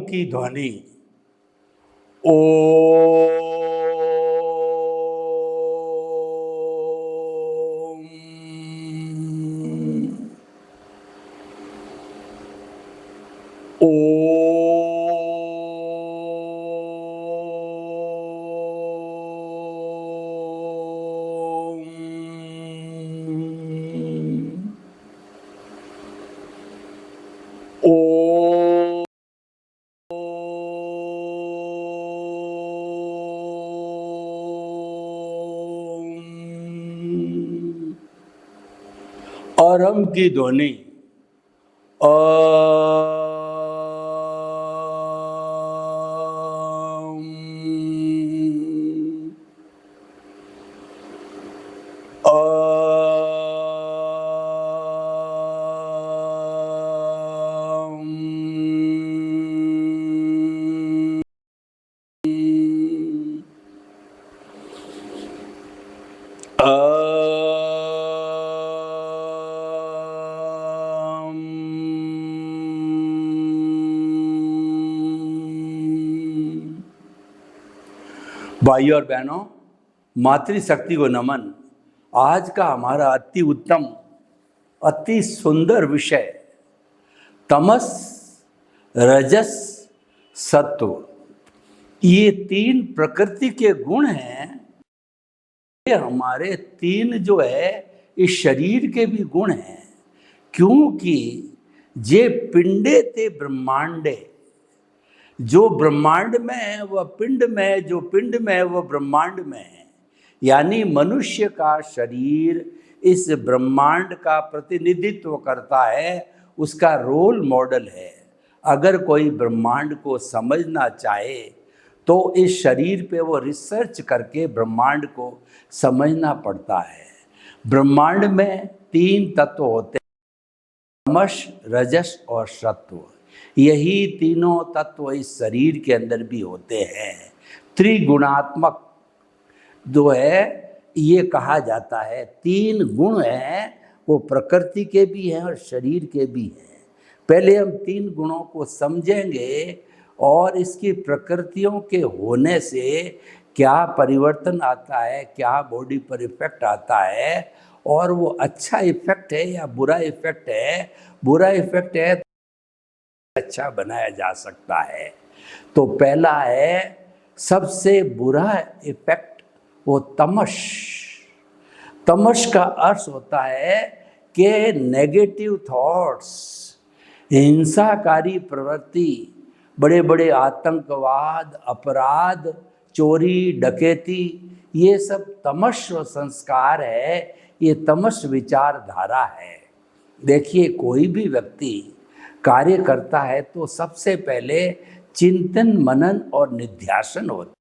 की ध्वनि ओम। अरम की ध्वनि भाइयों और बहनों, मातृशक्ति को नमन। आज का हमारा अति उत्तम अति सुंदर विषय तमस रजस सत्व, ये तीन प्रकृति के गुण हैं। ये हमारे तीन जो है इस शरीर के भी गुण हैं, क्योंकि जे पिंडे ते ब्रह्मांडे, जो ब्रह्मांड में है वह पिंड में है, जो पिंड में है वह ब्रह्मांड में है। यानी मनुष्य का शरीर इस ब्रह्मांड का प्रतिनिधित्व करता है, उसका रोल मॉडल है। अगर कोई ब्रह्मांड को समझना चाहे तो इस शरीर पे वो रिसर्च करके ब्रह्मांड को समझना पड़ता है। ब्रह्मांड में तीन तत्व होते हैं, तमस रजस और सत्व। यही तीनों तत्व इस शरीर के अंदर भी होते हैं। त्रिगुणात्मक जो है ये कहा जाता है। तीन गुण हैं, वो प्रकृति के भी हैं और शरीर के भी हैं। पहले हम तीन गुणों को समझेंगे और इसकी प्रकृतियों के होने से क्या परिवर्तन आता है, क्या बॉडी पर इफेक्ट आता है, और वो अच्छा इफेक्ट है या बुरा इफेक्ट है। बुरा इफेक्ट है अच्छा बनाया जा सकता है। तो पहला है सबसे बुरा इफेक्ट, वो तमस। तमस का अर्थ होता है कि नेगेटिव थॉट्स, हिंसाकारी प्रवृत्ति, बड़े बड़े आतंकवाद, अपराध, चोरी डकैती, ये सब तमस संस्कार है, ये तमस विचारधारा है। देखिए, कोई भी व्यक्ति कार्य करता है तो सबसे पहले चिंतन मनन और निध्यासन होता है।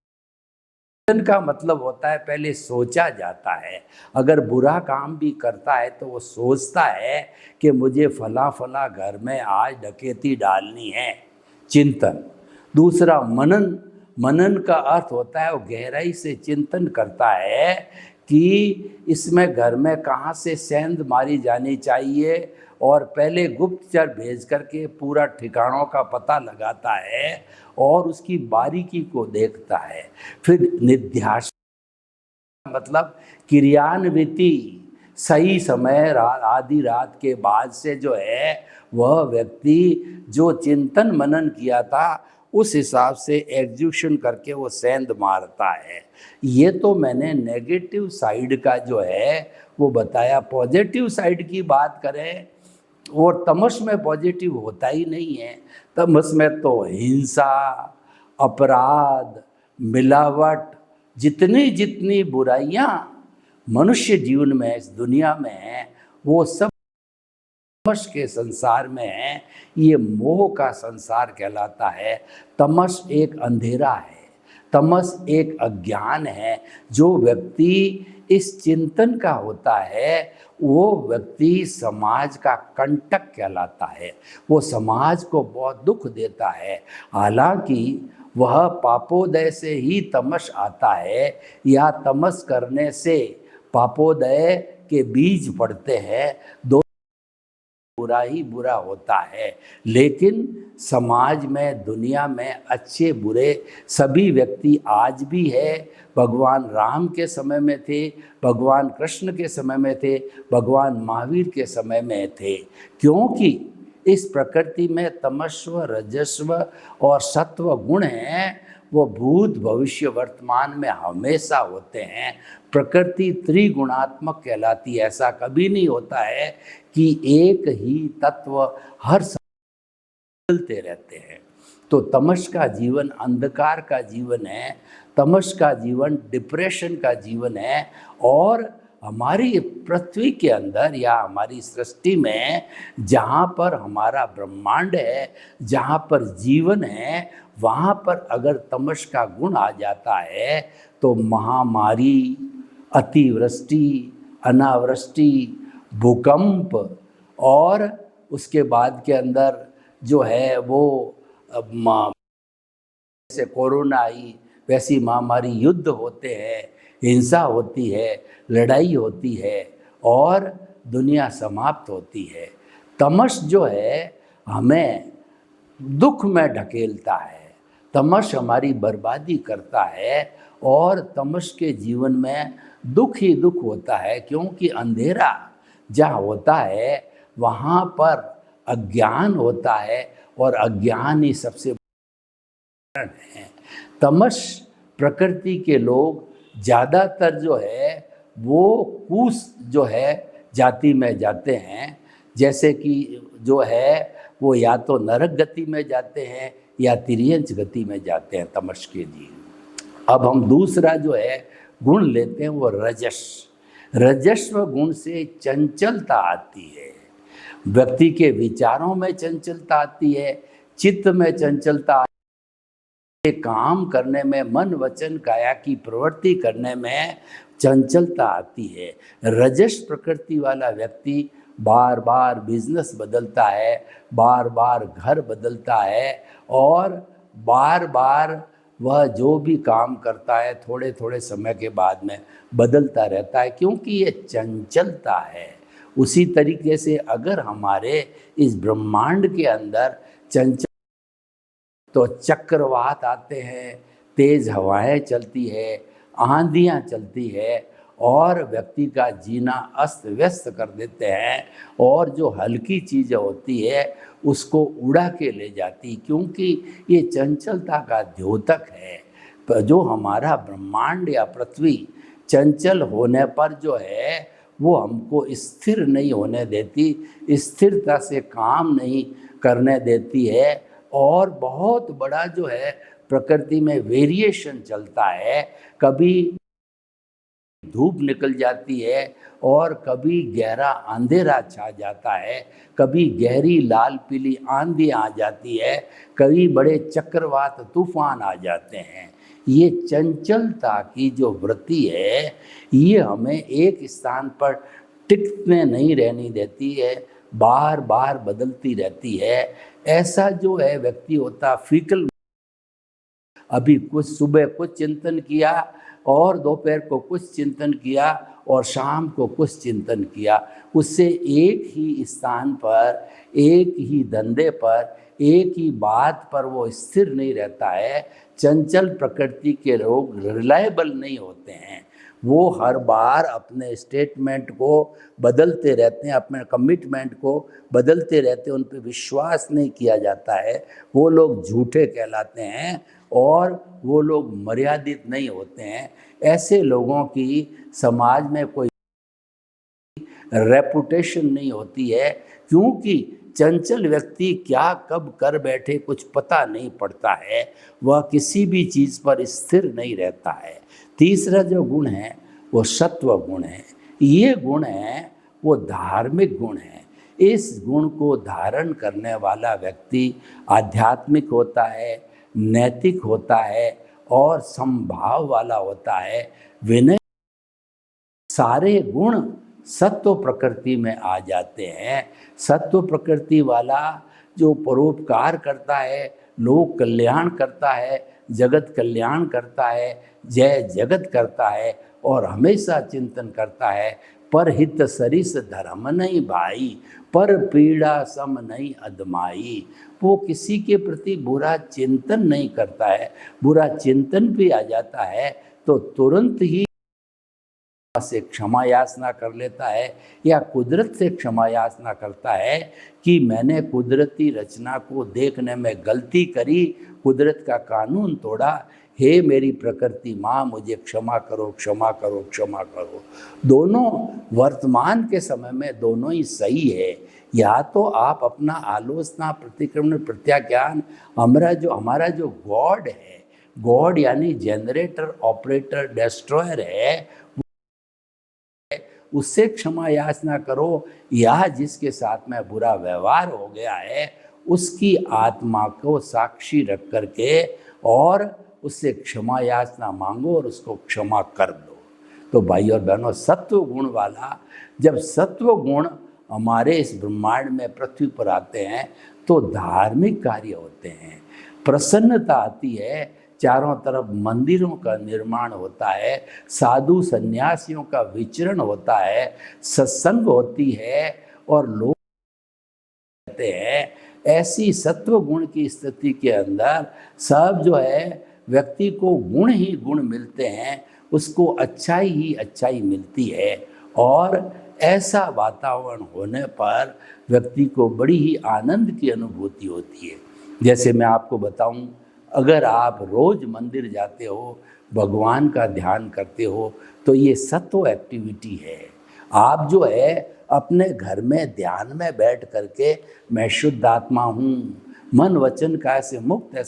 चिंतन का मतलब होता है पहले सोचा जाता है। अगर बुरा काम भी करता है तो वो सोचता है कि मुझे फला फला घर में आज डकैती डालनी है, चिंतन। दूसरा मनन। मनन का अर्थ होता है वो गहराई से चिंतन करता है कि इसमें घर में कहाँ से सेंध मारी जानी चाहिए, और पहले गुप्तचर भेज करके पूरा ठिकानों का पता लगाता है और उसकी बारीकी को देखता है। फिर निध्यासन मतलब क्रियान्विति, सही समय आधी रात के बाद से जो है वह व्यक्ति जो चिंतन मनन किया था उस हिसाब से एग्जीक्यूशन करके वो सेंध मारता है। ये तो मैंने नेगेटिव साइड का जो है वो बताया। पॉजिटिव साइड की बात करें, और तमस में पॉजिटिव होता ही नहीं है। तमस में तो हिंसा, अपराध, मिलावट, जितनी बुराइयां मनुष्य जीवन में इस दुनिया में है, वो सब तमस के संसार में है। ये मोह का संसार कहलाता है। तमस एक अंधेरा है, तमस एक अज्ञान है। जो व्यक्ति इस चिंतन का होता है वो व्यक्ति समाज का कंटक कहलाता है। वो समाज को बहुत दुख देता है। हालांकि वह पापोदय से ही तमस आता है, या तमस करने से पापोदय के बीज पड़ते हैं। दो बुरा ही बुरा होता है, लेकिन समाज में, दुनिया में अच्छे बुरे सभी व्यक्ति आज भी है। भगवान राम के समय में थे, भगवान कृष्ण के समय में थे, भगवान महावीर के समय में थे, क्योंकि इस प्रकृति में तमस्व, रजस्व और सत्व गुण हैं, वो भूत भविष्य वर्तमान में हमेशा होते हैं। प्रकृति त्रिगुणात्मक कहलाती है। ऐसा कभी नहीं होता है कि एक ही तत्व हर समय बदलते रहते हैं। तो तमस का जीवन अंधकार का जीवन है, तमस का जीवन डिप्रेशन का जीवन है। और हमारी पृथ्वी के अंदर या हमारी सृष्टि में जहाँ पर हमारा ब्रह्मांड है, जहाँ पर जीवन है, वहाँ पर अगर तमस का गुण आ जाता है तो महामारी, अतिवृष्टि, अनावृष्टि, भूकंप और उसके बाद के अंदर जो है वो जैसे कोरोना आई वैसी महामारी, युद्ध होते हैं, हिंसा होती है, लड़ाई होती है और दुनिया समाप्त होती है। तमस जो है हमें दुख में ढकेलता है, तमस हमारी बर्बादी करता है और तमस के जीवन में दुख ही दुख होता है, क्योंकि अंधेरा जहाँ होता है वहाँ पर अज्ञान होता है और अज्ञान ही सबसे बड़ा है। तमस प्रकृति के लोग ज़्यादातर जो है वो कुश जो है जाति में जाते हैं, जैसे कि जो है वो या तो नरक गति में जाते हैं या तिर्यंच गति में जाते हैं तमस के जीव। अब हम दूसरा जो है गुण लेते हैं वो रजस। रजस्व गुण से चंचलता आती है, व्यक्ति के विचारों में चंचलता आती है, चित्त में चंचलता आती है, काम करने में, मन वचन काया की प्रवृत्ति करने में चंचलता आती है। रजस प्रकृति वाला व्यक्ति बार बार बिजनेस बदलता है, बार बार घर बदलता है और बार बार वह जो भी काम करता है थोड़े थोड़े समय के बाद में बदलता रहता है, क्योंकि ये चंचलता है। उसी तरीके से अगर हमारे इस ब्रह्मांड के अंदर चंचल तो चक्रवात आते हैं, तेज हवाएं चलती है, आंधियां चलती है और व्यक्ति का जीना अस्त व्यस्त कर देते हैं और जो हल्की चीज़ होती है उसको उड़ा के ले जाती, क्योंकि ये चंचलता का द्योतक है। जो हमारा ब्रह्मांड या पृथ्वी चंचल होने पर जो है वो हमको स्थिर नहीं होने देती, स्थिरता से काम नहीं करने देती है और बहुत बड़ा जो है प्रकृति में वेरिएशन चलता है। कभी धूप निकल जाती है और कभी गहरा अंधेरा छा जाता है, कभी गहरी लाल पीली आंधी आ जाती है, कभी बड़े चक्रवात तूफान आ जाते हैं। ये चंचलता की जो वृत्ति है ये हमें एक स्थान पर टिकने नहीं रहने देती है, बार बार बदलती रहती है। ऐसा जो है व्यक्ति होता फिकल, अभी कुछ सुबह कुछ चिंतन किया और दोपहर को कुछ चिंतन किया और शाम को कुछ चिंतन किया, उससे एक ही स्थान पर, एक ही धंधे पर, एक ही बात पर वो स्थिर नहीं रहता है। चंचल प्रकृति के लोग रिलायबल नहीं होते हैं, वो हर बार अपने स्टेटमेंट को बदलते रहते हैं, अपने कमिटमेंट को बदलते रहते हैं, उन पर विश्वास नहीं किया जाता है, वो लोग झूठे कहलाते हैं और वो लोग मर्यादित नहीं होते हैं। ऐसे लोगों की समाज में कोई रेपुटेशन नहीं होती है, क्योंकि चंचल व्यक्ति क्या कब कर बैठे कुछ पता नहीं पड़ता है, वह किसी भी चीज़ पर स्थिर नहीं रहता है। तीसरा जो गुण है वो सत्व गुण है। ये गुण है वो धार्मिक गुण है। इस गुण को धारण करने वाला व्यक्ति आध्यात्मिक होता है, नैतिक होता है और समभाव वाला होता है, विनय। सारे गुण सत्व प्रकृति में आ जाते हैं। सत्व प्रकृति वाला जो परोपकार करता है, लोक कल्याण करता है, जगत कल्याण करता है, जय जगत करता है और हमेशा चिंतन करता है पर हित सरिस धर्म नहीं भाई, पर पीड़ा सम नहीं अदमाई। वो किसी के प्रति बुरा चिंतन नहीं करता है। बुरा चिंतन भी आ जाता है तो तुरंत ही से क्षमा याचना कर लेता है, या कुदरत से क्षमा याचना करता है कि मैंने कुदरती रचना को देखने में गलती करी, कुदरत का कानून तोड़ा, हे मेरी प्रकृति माँ मुझे क्षमा करो, क्षमा करो, क्षमा करो। दोनों वर्तमान के समय में दोनों ही सही है। या तो आप अपना आलोचना, प्रतिक्रमण, प्रत्याख्यान, हमारा जो गॉड है, गॉड यानी जनरेटर, ऑपरेटर, डिस्ट्रॉयर है, उससे क्षमा याचना करो, या जिसके साथ में बुरा व्यवहार हो गया है उसकी आत्मा को साक्षी रख करके और उससे क्षमा याचना मांगो और उसको क्षमा कर दो। तो भाई और बहनों, सत्व गुण वाला, जब सत्व गुण हमारे इस ब्रह्मांड में पृथ्वी पर आते हैं तो धार्मिक कार्य होते हैं, प्रसन्नता आती है, चारों तरफ मंदिरों का निर्माण होता है, साधु सन्यासियों का विचरण होता है, सत्संग होती है और लोग कहते हैं। ऐसी सत्व गुण की स्थिति के अंदर सब जो है व्यक्ति को गुण ही गुण मिलते हैं, उसको अच्छाई ही अच्छाई मिलती है। और ऐसा वातावरण होने पर व्यक्ति को बड़ी ही आनंद की अनुभूति होती है। जैसे मैं आपको बताऊं, अगर आप रोज मंदिर जाते हो, भगवान का ध्यान करते हो, तो ये सत्व एक्टिविटी है। आप जो है अपने घर में ध्यान में बैठ करके मैं शुद्ध आत्मा हूँ, मन वचन काया से मुक्त है,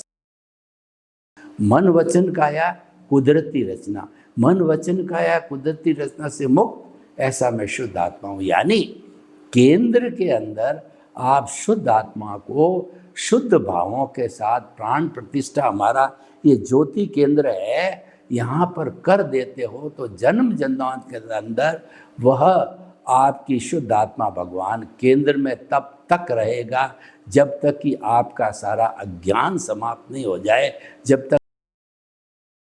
मन वचन काया कुदरती रचना, मन वचन काया कुदरती रचना से मुक्त, ऐसा मैं शुद्ध आत्मा हूँ। यानी केंद्र के अंदर आप शुद्ध आत्मा को शुद्ध भावों के साथ प्राण प्रतिष्ठा, हमारा ये ज्योति केंद्र है, यहाँ पर कर देते हो तो जन्म जन्मांत के अंदर वह आपकी शुद्ध आत्मा भगवान केंद्र में तब तक रहेगा जब तक कि आपका सारा अज्ञान समाप्त नहीं हो जाए, जब तक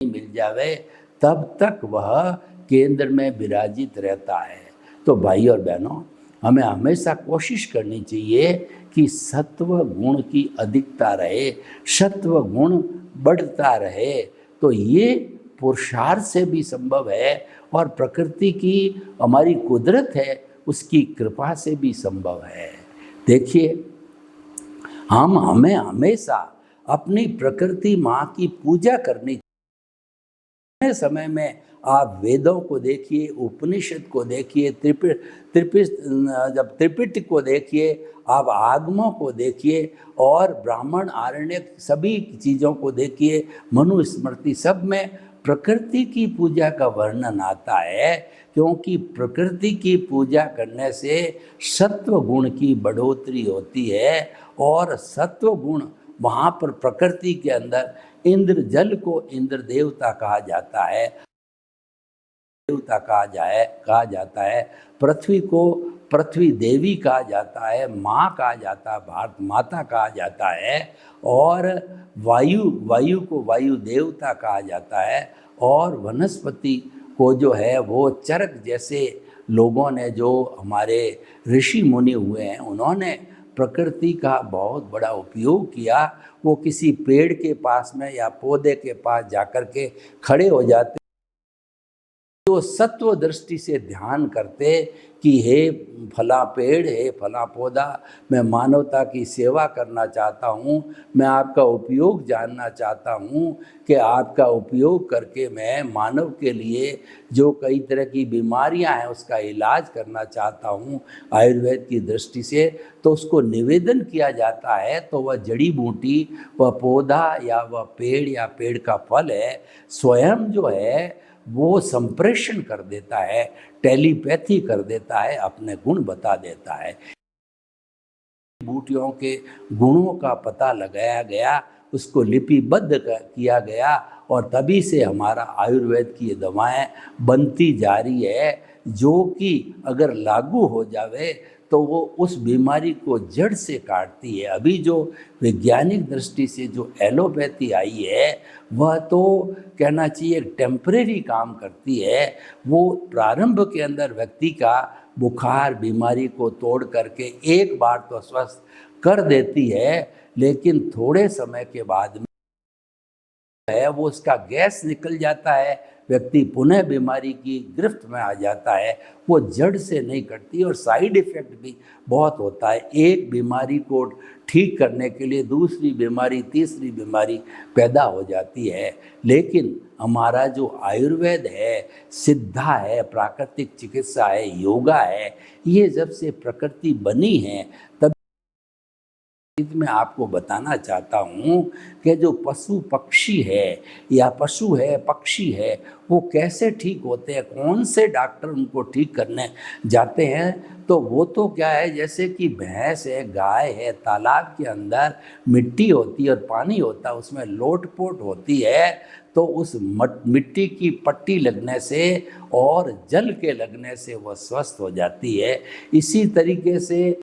मिल जावे तब तक वह केंद्र में विराजित रहता है। तो भाई और बहनों, हमें हमेशा कोशिश करनी चाहिए कि सत्व गुण की अधिकता रहे, सत्व गुण बढ़ता रहे। तो ये पुरुषार्थ से भी संभव है और प्रकृति की हमारी कुदरत है उसकी कृपा से भी संभव है। देखिए, हमें हमेशा अपनी प्रकृति माँ की पूजा करनी चाहिए। समय में आप वेदों को देखिए, उपनिषद को देखिए, त्रिपिटक को देखिए, आप आगमों को देखिए और ब्राह्मण, आरण्यक सभी चीज़ों को देखिए, मनुस्मृति, सब में प्रकृति की पूजा का वर्णन आता है। क्योंकि प्रकृति की पूजा करने से सत्व गुण की बढ़ोतरी होती है और सत्व गुण वहाँ पर प्रकृति के अंदर इंद्र, जल को इंद्र देवता कहा जाता है, कहा जाता है, पृथ्वी को पृथ्वी देवी कहा जाता है, माँ कहा जाता है, भारत माता कहा जाता है, और वायु को वायु देवता कहा जाता है, और वनस्पति को जो है वो चरक जैसे लोगों ने, जो हमारे ऋषि मुनि हुए हैं, उन्होंने प्रकृति का बहुत बड़ा उपयोग किया। वो किसी पेड़ के पास में या पौधे के पास जाकर के खड़े हो जाते, तो सत्व दृष्टि से ध्यान करते कि हे फला पेड़, हे फला पौधा, मैं मानवता की सेवा करना चाहता हूँ, मैं आपका उपयोग जानना चाहता हूँ कि आपका उपयोग करके मैं मानव के लिए जो कई तरह की बीमारियाँ हैं उसका इलाज करना चाहता हूँ आयुर्वेद की दृष्टि से। तो उसको निवेदन किया जाता है, तो वह जड़ी बूटी, वह पौधा या वह पेड़ या पेड़ का फल है, स्वयं जो है वो संप्रेषण कर देता है, टेलीपैथी कर देता है, अपने गुण बता देता है। बूटियों के गुणों का पता लगाया गया, उसको लिपिबद्ध किया गया और तभी से हमारा आयुर्वेद की ये दवाएं बनती जा रही है, जो कि अगर लागू हो जावे तो वो उस बीमारी को जड़ से काटती है। अभी जो वैज्ञानिक दृष्टि से जो एलोपैथी आई है वह तो कहना चाहिए एक टेम्परेरी काम करती है। वो प्रारंभ के अंदर व्यक्ति का बुखार बीमारी को तोड़ करके एक बार तो स्वस्थ कर देती है, लेकिन थोड़े समय के बाद में है वो उसका गैस निकल जाता है, व्यक्ति पुनः बीमारी की गिरफ्त में आ जाता है। वो जड़ से नहीं कटती और साइड इफ़ेक्ट भी बहुत होता है। एक बीमारी को ठीक करने के लिए दूसरी बीमारी तीसरी बीमारी पैदा हो जाती है। लेकिन हमारा जो आयुर्वेद है, सिद्धा है, प्राकृतिक चिकित्सा है, योगा है, ये जब से प्रकृति बनी है तब मैं आपको बताना चाहता हूँ कि जो पशु पक्षी है या पशु है पक्षी है वो कैसे ठीक होते हैं, कौन से डॉक्टर उनको ठीक करने जाते हैं। तो वो तो क्या है, जैसे कि भैंस है, गाय है, तालाब के अंदर मिट्टी होती है और पानी होता है, उसमें लोटपोट होती है, तो उस मिट्टी की पट्टी लगने से और जल के लगने से वह स्वस्थ हो जाती है। इसी तरीके से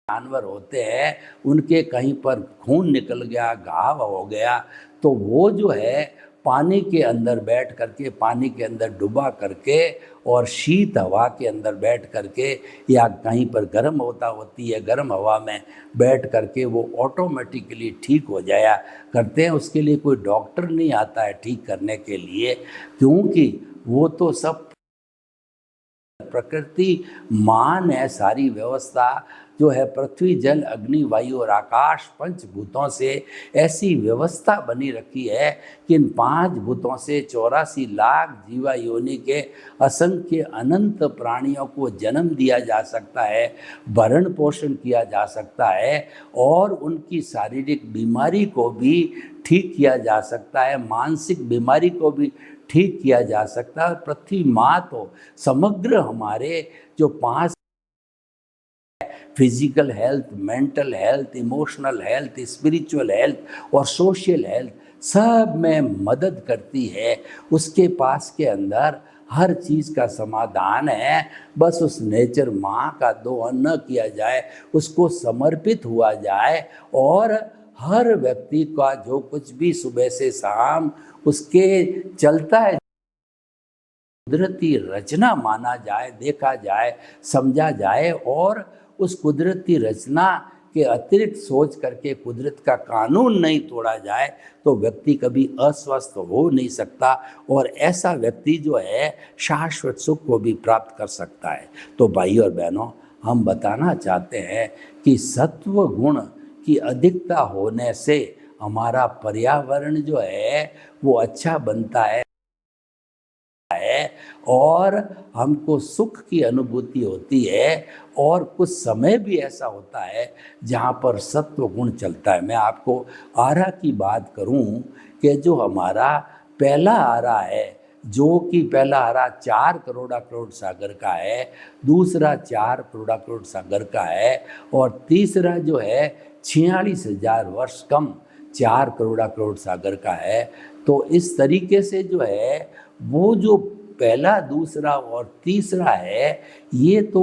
जानवर होते हैं, उनके कहीं पर खून निकल गया, घाव हो गया, तो वो जो है पानी के अंदर बैठ करके, पानी के अंदर डुबा करके और शीत हवा के अंदर बैठ करके या कहीं पर गर्म होती है, गर्म हवा में बैठ करके वो ऑटोमेटिकली ठीक हो जाया करते हैं। उसके लिए कोई डॉक्टर नहीं आता है ठीक करने के लिए, क्योंकि वो तो सब प्रकृति मान है। सारी व्यवस्था जो है पृथ्वी जल अग्नि वायु और आकाश पंचभूतों से ऐसी व्यवस्था बनी रखी है कि इन 5 भूतों से 84 लाख जीवा योनि के असंख्य अनंत प्राणियों को जन्म दिया जा सकता है, भरण पोषण किया जा सकता है और उनकी शारीरिक बीमारी को भी ठीक किया जा सकता है, मानसिक बीमारी को भी ठीक किया जा सकता है। पृथ्वी माँ तो समग्र हमारे जो 5 physical health, mental health, emotional health, spiritual health और सोशल हेल्थ सब में मदद करती है। उसके पास के अंदर हर चीज़ का समाधान है। बस उस नेचर माँ का दोहन न किया जाए, उसको समर्पित हुआ जाए और हर व्यक्ति का जो कुछ भी सुबह से शाम उसके चलता है कुदरती रचना माना जाए, देखा जाए, समझा जाए और उस कुदरती रचना के अतिरिक्त सोच करके कुदरत का कानून नहीं तोड़ा जाए तो व्यक्ति कभी अस्वस्थ हो नहीं सकता और ऐसा व्यक्ति जो है शाश्वत सुख को भी प्राप्त कर सकता है। तो भाई और बहनों, हम बताना चाहते हैं कि सत्व गुण की अधिकता होने से हमारा पर्यावरण जो है वो अच्छा बनता है और हमको सुख की अनुभूति होती है और कुछ समय भी ऐसा होता है जहाँ पर सत्व गुण चलता है। मैं आपको आरा की बात करूँ कि जो हमारा पहला आरा है, जो कि पहला आरा 4 करोड़ सागर का है, दूसरा 4 करोड़ सागर का है और तीसरा जो है 46,000 वर्ष कम 4 करोड़ सागर का है। तो इस तरीके से जो है वो जो पहला, दूसरा और तीसरा है, ये तो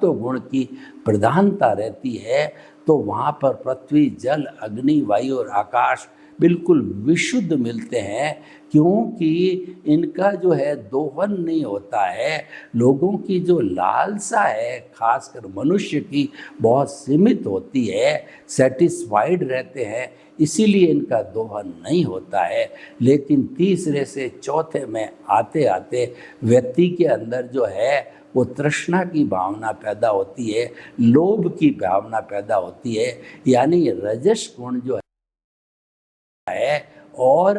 गुण की प्रधानता रहती है। तो वहाँ पर पृथ्वी जल अग्नि वायु और आकाश बिल्कुल विशुद्ध मिलते हैं, क्योंकि इनका जो है दोहन नहीं होता है। लोगों की जो लालसा है, खासकर मनुष्य की, बहुत सीमित होती है, सेटिस्फाइड रहते हैं, इसीलिए इनका दोहन नहीं होता है। लेकिन तीसरे से चौथे में आते आते व्यक्ति के अंदर जो है वो तृष्णा की भावना पैदा होती है, लोभ की भावना पैदा होती है, यानी रजस गुण जो है। और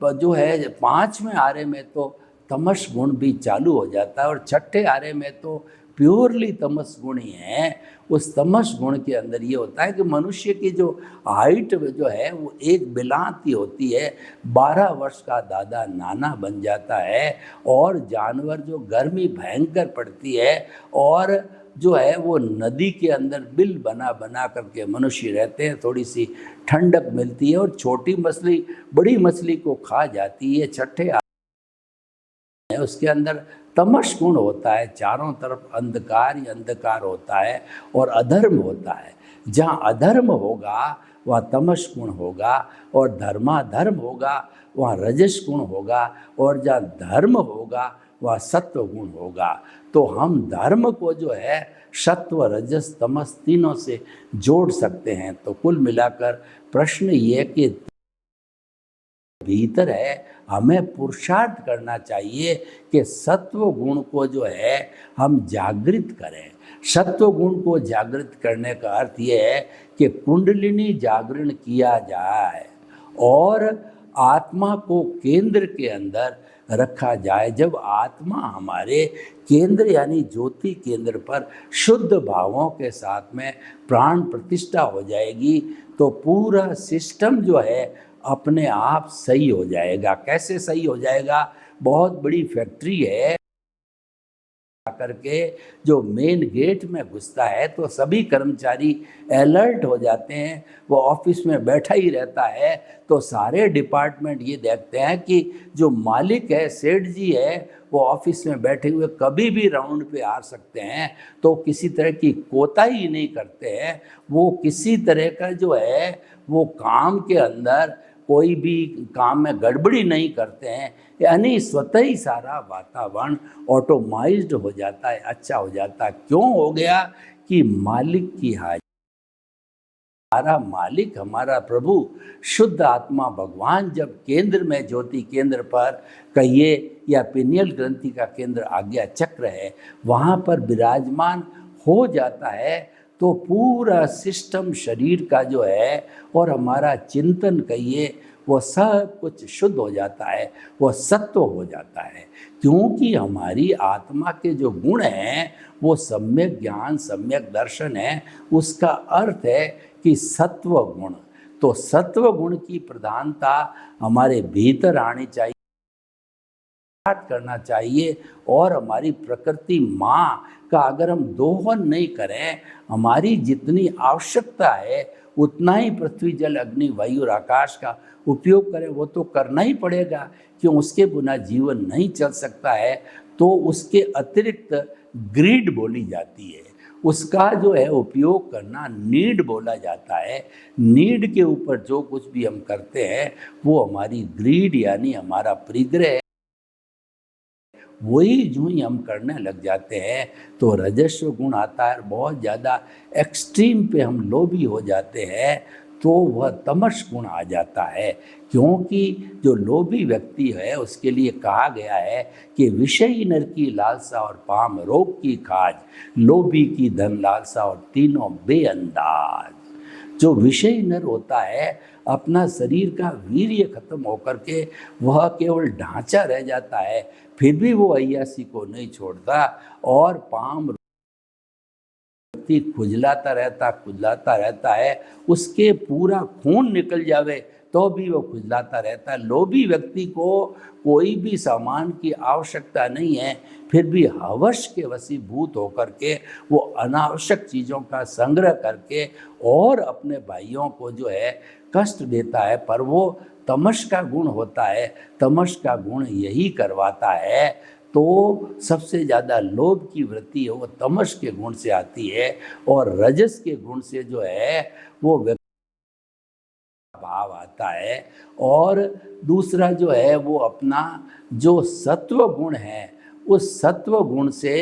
जो है 5वें आरे में तो तमस गुण भी चालू हो जाता है और 6ठे आरे में तो प्योरली तमस गुण ही है। उस तमस गुण के अंदर ये होता है कि मनुष्य की जो हाइट जो है वो एक बिलाती होती है, 12 वर्ष का दादा नाना बन जाता है और जानवर जो गर्मी भयंकर पड़ती है और जो है वो नदी के अंदर बिल बना बना करके मनुष्य रहते हैं, थोड़ी सी ठंडक मिलती है और छोटी मछली बड़ी मछली को खा जाती है। 6ठे उसके अंदर तमस गुण होता है, चारों तरफ अंधकार ही अंधकार होता है और अधर्म होता है। जहाँ अधर्म होगा वहाँ तमस गुण होगा, और धर्माधर्म होगा वहाँ रजस गुण होगा, और जहाँ धर्म होगा वहाँ सत्व गुण होगा। तो हम धर्म को जो है सत्व रजस तमस तीनों से जोड़ सकते हैं। तो कुल मिलाकर प्रश्न ये कि भीतर है, हमें पुरुषार्थ करना चाहिए कि सत्व गुण को जो है हम जागृत करें। सत्व गुण को जागृत करने का अर्थ ये है कि कुंडलिनी जागरण किया जाए और आत्मा को केंद्र के अंदर रखा जाए। जब आत्मा हमारे केंद्र यानी ज्योति केंद्र पर शुद्ध भावों के साथ में प्राण प्रतिष्ठा हो जाएगी तो पूरा सिस्टम जो है अपने आप सही हो जाएगा। कैसे सही हो जाएगा? बहुत बड़ी फैक्ट्री है, करके जो मेन गेट में घुसता है तो सभी कर्मचारी अलर्ट हो जाते हैं, वो ऑफिस में बैठा ही रहता है। तो सारे डिपार्टमेंट ये देखते हैं कि जो मालिक है, सेठ जी है, वो ऑफिस में बैठे हुए कभी भी राउंड पे आ सकते हैं, तो किसी तरह की कोताही नहीं करते हैं। वो किसी तरह का जो है वो काम के अंदर कोई भी काम में गड़बड़ी नहीं करते हैं, यानी स्वतः ही सारा वातावरण ऑटोमाइज्ड हो जाता है, अच्छा हो जाता है। क्यों हो गया? कि मालिक की हाजिरी। हमारा मालिक, हमारा प्रभु शुद्ध आत्मा भगवान जब केंद्र में, ज्योति केंद्र पर कहिए या पिनियल ग्रंथि का केंद्र आज्ञा चक्र है, वहाँ पर विराजमान हो जाता है तो पूरा सिस्टम शरीर का जो है और हमारा चिंतन कहिए वो सब कुछ शुद्ध हो जाता है, वो सत्व हो जाता है। क्योंकि हमारी आत्मा के जो गुण हैं वो सम्यक ज्ञान, सम्यक दर्शन है। उसका अर्थ है कि सत्व गुण। तो सत्व गुण की प्रधानता हमारे भीतर आनी चाहिए, करना चाहिए। और हमारी प्रकृति माँ का अगर हम दोहन नहीं करें, हमारी जितनी आवश्यकता है उतना ही पृथ्वी जल अग्नि वायु और आकाश का उपयोग करें, वो तो करना ही पड़ेगा, क्यों? उसके बिना जीवन नहीं चल सकता है। तो उसके अतिरिक्त ग्रीड बोली जाती है, उसका जो है उपयोग करना नीड बोला जाता है। नीड के ऊपर जो कुछ भी हम करते हैं वो हमारी ग्रीड यानी हमारा परिग्रह है, वही जो ही हम करने लग जाते हैं तो रजस्व गुण आता है। बहुत ज़्यादा एक्सट्रीम पे हम लोभी हो जाते हैं तो वह तमस गुण आ जाता है। क्योंकि जो लोभी व्यक्ति है उसके लिए कहा गया है कि विषयी नर की लालसा और पाम रोग की खाज, लोभी की धन लालसा और तीनों बेअंदाज। जो विषयी नर होता है अपना शरीर का वीर्य खत्म होकर के वह केवल ढांचा रह जाता है, फिर भी वो अय्यासी को नहीं छोड़ता और पाम खुजलाता रहता है, उसके पूरा खून निकल जावे तो भी वो खुजलाता रहता है। लोभी व्यक्ति को कोई भी सामान की आवश्यकता नहीं है, फिर भी हवस के वशीभूत होकर के वो अनावश्यक चीज़ों का संग्रह करके और अपने भाइयों को जो है कष्ट देता है। पर वो तमस का गुण होता है, तमस का गुण यही करवाता है। तो सबसे ज़्यादा लोभ की वृत्ति है वो तमस के गुण से आती है, और रजस के गुण से जो है वो भाव आता है। और दूसरा जो है वो अपना जो सत्व गुण है, उस सत्व गुण से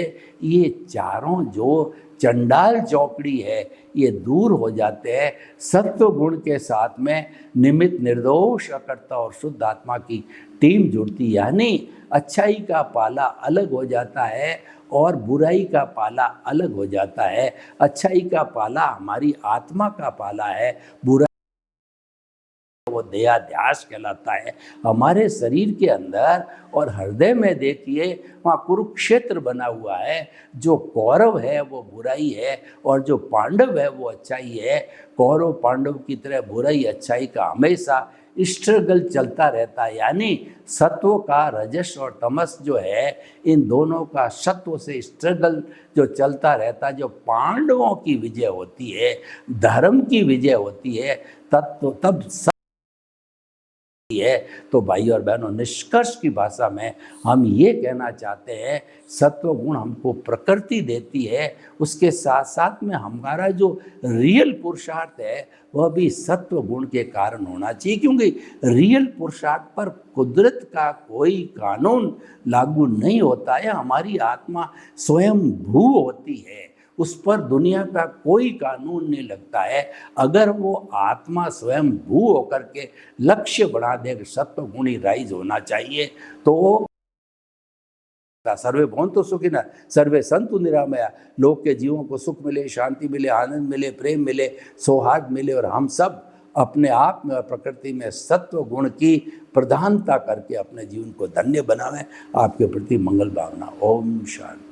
ये चारों जो चंडाल चौकड़ी है ये दूर हो जाते हैं। सत्व गुण के साथ में निमित्त निर्दोष अकर्ता और शुद्ध आत्मा की टीम जुड़ती, यानी अच्छाई का पाला अलग हो जाता है और बुराई का पाला अलग हो जाता है। अच्छाई का पाला हमारी आत्मा का पाला है, बुराई वो देहाध्यास कहलाता है। हमारे शरीर के अंदर और हृदय में देखिए वहाँ कुरुक्षेत्र बना हुआ है। जो कौरव है वो बुराई है और जो पांडव है वो अच्छाई है। कौरव पांडव की तरह बुराई अच्छाई का हमेशा स्ट्रगल चलता रहता है, यानी सत्व का रजस और तमस जो है इन दोनों का सत्व से स्ट्रगल जो चलता रहता है। जो पांडवों की विजय होती है, धर्म की विजय होती है, तब है। तो भाई और बहनों, निष्कर्ष की भाषा में हम ये कहना चाहते हैं, सत्व गुण हमको प्रकृति देती है, उसके साथ साथ में हमारा जो रियल पुरुषार्थ है वह भी सत्व गुण के कारण होना चाहिए, क्योंकि रियल पुरुषार्थ पर कुदरत का कोई कानून लागू नहीं होता है। हमारी आत्मा स्वयं भू होती है, उस पर दुनिया का कोई कानून नहीं लगता है। अगर वो आत्मा स्वयं भू होकर के लक्ष्य बढ़ा दे कि सत्व गुण ही राइज होना चाहिए, तो सर्वे भवन्तु सुखिनः सर्वे सन्तु निरामया, लोग के जीवों को सुख मिले, शांति मिले, आनंद मिले, प्रेम मिले, सौहार्द मिले, और हम सब अपने आप में और प्रकृति में सत्व गुण की प्रधानता करके अपने जीवन को धन्य बनावें। आपके प्रति मंगल भावना। ओम शांति।